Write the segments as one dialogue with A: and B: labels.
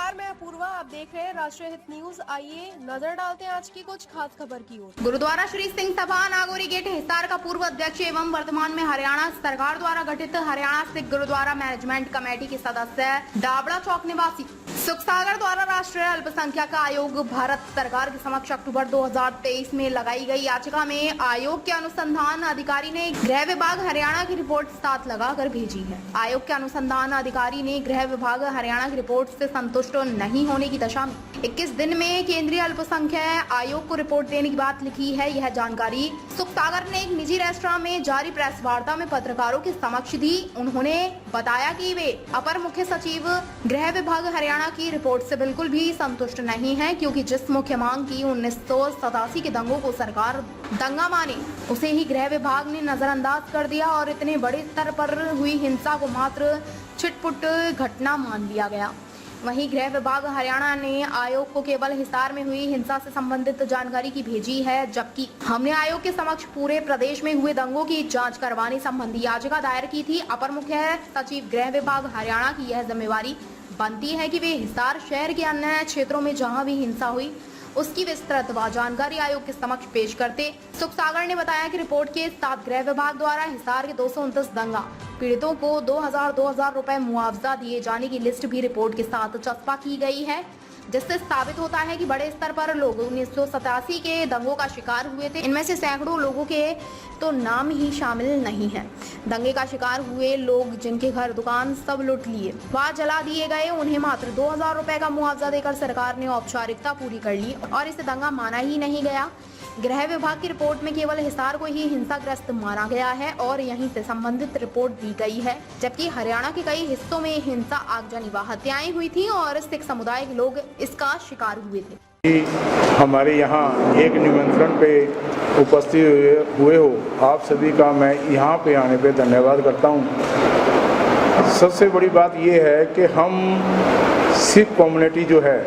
A: नमस्कार, मैं अपूर्वा। आप देख रहे हैं राष्ट्रीय हित न्यूज। आइए नजर डालते हैं आज की कुछ खास खबर की ओर।
B: गुरुद्वारा श्री सिंह सभा नागौरी गेट हिसार का पूर्व अध्यक्ष एवं वर्तमान में हरियाणा सरकार द्वारा गठित हरियाणा सिख गुरुद्वारा मैनेजमेंट कमेटी के सदस्य डाबड़ा चौक निवासी सुखसागर द्वारा राष्ट्रीय अल्पसंख्यक आयोग भारत सरकार के समक्ष अक्टूबर 2023 में लगाई गई याचिका में आयोग के अनुसंधान अधिकारी ने गृह विभाग हरियाणा की रिपोर्ट साथ लगाकर भेजी है। आयोग के अनुसंधान अधिकारी ने गृह विभाग हरियाणा की रिपोर्ट से संतुष्ट नहीं होने की दशा में 21 दिन में केंद्रीय अल्पसंख्यक आयोग को रिपोर्ट देने की बात लिखी है। यह जानकारी सुखसागर ने एक निजी रेस्टोरेंट में जारी प्रेस वार्ता में पत्रकारों के समक्ष दी। उन्होंने बताया कि वे अपर मुख्य सचिव गृह विभाग हरियाणा की रिपोर्ट से बिल्कुल भी संतुष्ट नहीं है, क्योंकि जिस मुख्य मांग की 1987 के दंगों को सरकार दंगा माने उसे ही गृह विभाग ने नजरअंदाज कर दिया और इतने बड़े स्तर पर हुई हिंसा को मात्र छिटपुट घटना मान लिया गया। वहीं गृह विभाग हरियाणा ने आयोग को केवल हिसार में हुई हिंसा से संबंधित जानकारी की भेजी है, जबकि हमने आयोग के समक्ष पूरे प्रदेश में हुए दंगों की जांच करवाने संबंधी याचिका दायर की थी। अपर मुख्य सचिव गृह विभाग हरियाणा की यह जिम्मेवारी बनती है कि वे हिसार शहर के अन्य क्षेत्रों में जहां भी हिंसा हुई उसकी विस्तृत व जानकारी आयोग के समक्ष पेश करते। सुखसागर ने बताया कि रिपोर्ट के साथ गृह विभाग द्वारा हिसार के 229 दंगा पीड़ितों को 2000 रुपए मुआवजा दिए जाने की लिस्ट भी रिपोर्ट के साथ चस्पा की गई है, जिससे साबित होता है कि बड़े स्तर पर लोग 1987 के दंगों का शिकार हुए थे। इनमें से सैकड़ों लोगों के तो नाम ही शामिल नहीं है। दंगे का शिकार हुए लोग जिनके घर दुकान सब लूट लिए व जला दिए गए, उन्हें मात्र 2000 रुपए का मुआवजा देकर सरकार ने औपचारिकता पूरी कर ली और इसे दंगा माना ही नहीं गया। गृह विभाग की रिपोर्ट में केवल हिसार को ही हिंसाग्रस्त माना गया है और यहीं से संबंधित रिपोर्ट दी गई है, जबकि हरियाणा के कई हिस्सों में हिंसा, आगजनी व हत्याएं हुई थी और सिख समुदाय के लोग इसका शिकार हुए थे।
C: हमारे यहाँ एक निमंत्रण पे उपस्थित हुए हो, आप सभी का मैं यहाँ पे आने पे धन्यवाद करता हूँ। सबसे बड़ी बात ये है कि हम सिख कम्युनिटी जो है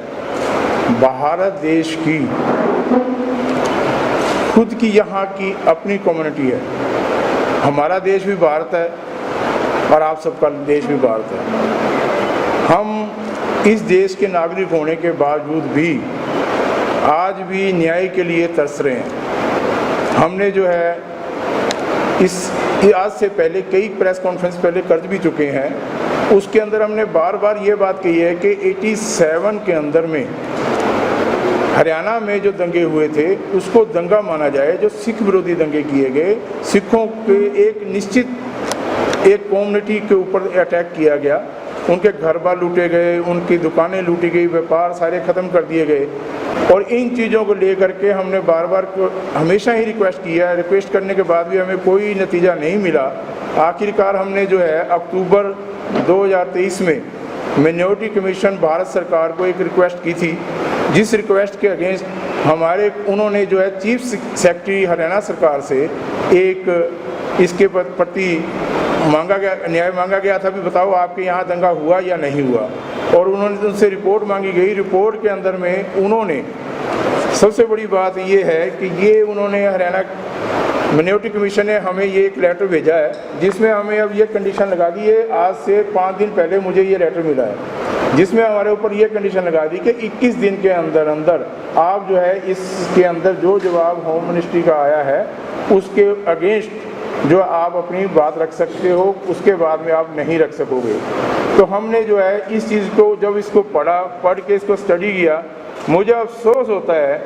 C: भारत देश की खुद की यहाँ की अपनी कम्युनिटी है। हमारा देश भी भारत है और आप सबका देश भी भारत है। हम इस देश के नागरिक होने के बावजूद भी आज भी न्याय के लिए तरस रहे हैं। हमने जो है आज से पहले कई प्रेस कॉन्फ्रेंस पहले कर भी चुके हैं। उसके अंदर हमने बार बार ये बात कही है कि 87 के अंदर में हरियाणा में जो दंगे हुए थे उसको दंगा माना जाए। जो सिख विरोधी दंगे किए गए, सिखों के एक निश्चित एक कम्युनिटी के ऊपर अटैक किया गया, उनके घर बार लूटे गए, उनकी दुकानें लूटी गई, व्यापार सारे ख़त्म कर दिए गए। और इन चीज़ों को लेकर के हमने बार बार हमेशा ही रिक्वेस्ट किया। रिक्वेस्ट करने के बाद भी हमें कोई नतीजा नहीं मिला। आखिरकार हमने जो है अक्टूबर 2023 में माइनॉरिटी कमीशन भारत सरकार को एक रिक्वेस्ट की थी, जिस रिक्वेस्ट के अगेंस्ट उन्होंने जो है चीफ सेक्रेटरी हरियाणा सरकार से एक इसके प्रति न्याय मांगा गया था भी बताओ आपके यहाँ दंगा हुआ या नहीं हुआ। और उन्होंने उनसे रिपोर्ट मांगी गई। रिपोर्ट के अंदर में उन्होंने सबसे बड़ी बात ये है कि ये उन्होंने हरियाणा माइनॉरिटी कमीशन ने हमें ये एक लेटर भेजा है, जिसमें हमें अब ये कंडीशन लगा दी है। आज से 5 दिन पहले मुझे ये लेटर मिला है, जिसमें हमारे ऊपर ये कंडीशन लगा दी कि 21 दिन के अंदर अंदर आप जो है इसके अंदर जो जवाब होम मिनिस्ट्री का आया है उसके अगेंस्ट जो आप अपनी बात रख सकते हो, उसके बाद में आप नहीं रख सकोगे। तो हमने जो है इस चीज़ को जब इसको पढ़ के इसको स्टडी किया, मुझे अफसोस होता है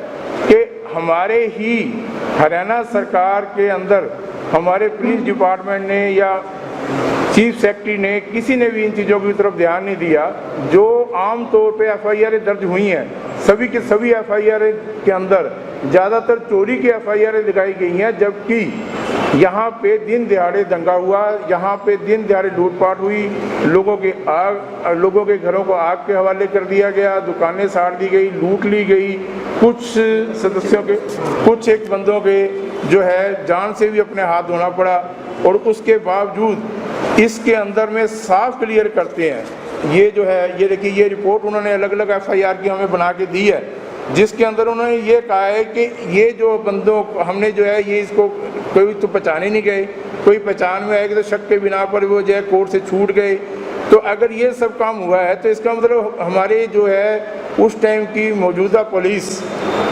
C: कि हमारे ही हरियाणा सरकार के अंदर हमारे पुलिस डिपार्टमेंट ने या चीफ सेक्रेटरी ने किसी ने भी इन चीज़ों की तरफ ध्यान नहीं दिया। जो आम तौर पे एफआईआर दर्ज हुई हैं, सभी के सभी एफआईआर के अंदर ज़्यादातर चोरी की एफआईआर लगाई गई हैं, जबकि यहाँ पे दिन दिहाड़े दंगा हुआ, यहाँ पे दिन दिहाड़े लूटपाट हुई, लोगों के घरों को आग के हवाले कर दिया गया, दुकानें साड़ दी गई, लूट ली गई। कुछ सदस्यों के कुछ एक बंदों के जो है जान से भी अपने हाथ धोना पड़ा। और उसके बावजूद इसके अंदर में साफ क्लियर करते हैं। ये जो है ये देखिए, ये रिपोर्ट उन्होंने अलग अलग एफआईआर की हमें बना के दी है, जिसके अंदर उन्होंने ये कहा है कि ये जो बंदों हमने जो है ये इसको कोई तो पहचाने नहीं गए, कोई पहचान में आएगी तो शक के बिना पर वो जो है कोर्ट से छूट गए। तो अगर ये सब काम हुआ है तो इसका मतलब हमारे जो है उस टाइम की मौजूदा पुलिस,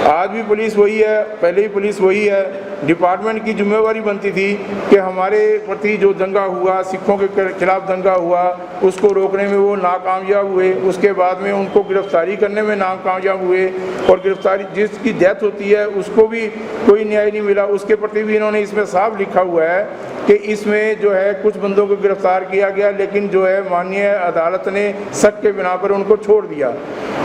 C: आज भी पुलिस वही है, पहले ही पुलिस वही है, डिपार्टमेंट की जिम्मेवारी बनती थी कि हमारे प्रति जो दंगा हुआ, सिखों के खिलाफ दंगा हुआ, उसको रोकने में वो नाकामयाब हुए, उसके बाद में उनको गिरफ्तारी करने में नाकामयाब हुए, और गिरफ्तारी जिसकी डेथ होती है उसको भी कोई न्याय नहीं मिला, उसके प्रति भी इन्होंने इसमें साफ लिखा हुआ है कि इसमें जो है कुछ बंदों को गिरफ्तार किया गया, लेकिन जो है माननीय अदालत ने शक के बिना पर उनको छोड़ दिया।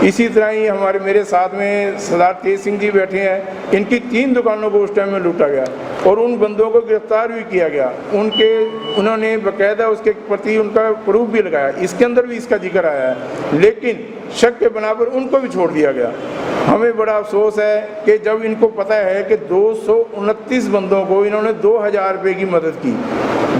C: इसी तरह ही हमारे मेरे साथ में सरदार तेज सिंह जी बैठे हैं, इनकी 3 दुकानों को उस टाइम में लूटा गया और उन बंदों को गिरफ्तार भी किया गया, उन्होंने बाकायदा उसके प्रति उनका प्रूफ भी लगाया, इसके अंदर भी इसका जिक्र आया है, लेकिन शक के बिना पर उनको भी छोड़ दिया गया। हमें बड़ा अफसोस है कि जब इनको पता है कि 229 बंदों को इन्होंने 2000 रुपये की मदद की।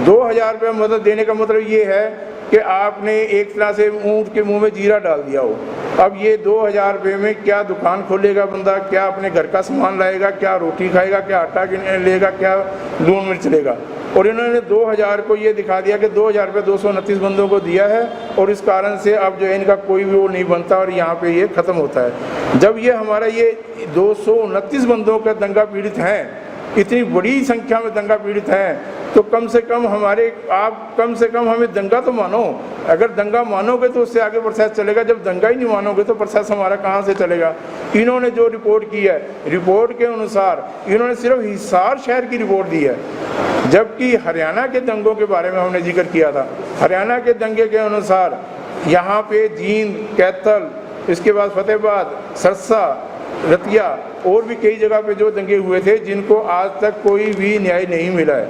C: 2000 रुपये मदद देने का मतलब ये है कि आपने एक तरह से ऊँट के मुंह में जीरा डाल दिया हो। अब ये 2000 रुपये में क्या दुकान खोलेगा बंदा, क्या अपने घर का सामान लाएगा, क्या रोटी खाएगा, क्या आटा लेगा, क्या लून मिर्च लेगा। और इन्होंने 2000 को ये दिखा दिया कि 2000 रुपये 229 बंदों को दिया है और इस कारण से अब जो है इनका कोई भी वो नहीं बनता और यहाँ पे ये ख़त्म होता है। जब ये हमारा ये 229 बंदों का दंगा पीड़ित हैं, इतनी बड़ी संख्या में दंगा पीड़ित हैं, तो कम से कम कम से कम हमें दंगा तो मानो। अगर दंगा मानोगे तो उससे आगे प्रोसेस चलेगा, जब दंगा ही नहीं मानोगे तो प्रोसेस हमारा कहाँ से चलेगा। इन्होंने जो रिपोर्ट की है, रिपोर्ट के अनुसार इन्होंने सिर्फ हिसार शहर की रिपोर्ट दी है, जबकि हरियाणा के दंगों के बारे में हमने जिक्र किया था। हरियाणा के दंगे के अनुसार यहाँ पे जींद, कैथल, इसके बाद फतेहाबाद, सरसा, रतिया और भी कई जगह पे जो दंगे हुए थे जिनको आज तक कोई भी न्याय नहीं मिला है।